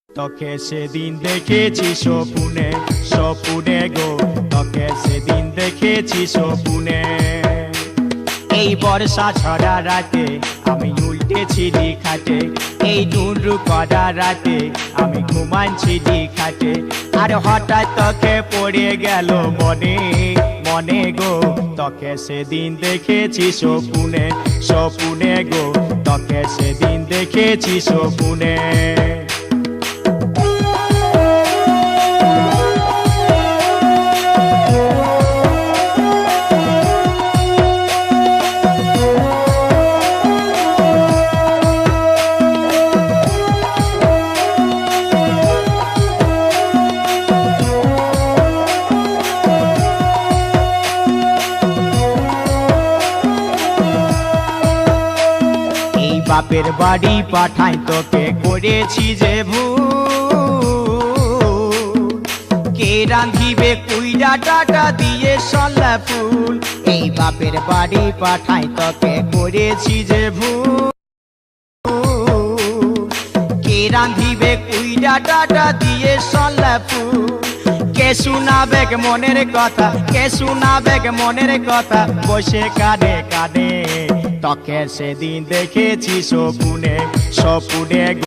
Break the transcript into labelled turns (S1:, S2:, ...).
S1: তোকে সেদিন দেখেছি স্বপ্নে স্বপ্নে গো, তোকে সেদিন দেখেছি স্বপ্নে। এই বর্ষা ছড়া রাতে আমি উল্টেছিলি খাটে, এই ডুন্ডু করা রাতে আমি ঘুমাচ্ছিলি খাটে। আর হঠাৎ তোকে পড়ে গেল মনে মনে গো, তোকে সেদিন দেখেছি স্বপ্নে স্বপ্নে গো, তোকে সেদিন দেখেছি স্বপ্নে। বাপের বাড়ি পাঠাই তোকে করেছি যে ভুল, কে রাঁধিবে কুইরা ডাটা দিয়ে সল্লা ফুল। এই বাপের বাড়ি পাঠাই তোকে করেছি যে ভুল, কে রাঁধিবে কুইরা ডাটা দিয়ে সল্লা ফুল। কে শোনাবে মনের কথা, কে শোনাবে মনের কথা, বসে কাঁদে কাঁদে। তোকে সেদিন দেখেছি স্বপ্নে স্বপ্নে।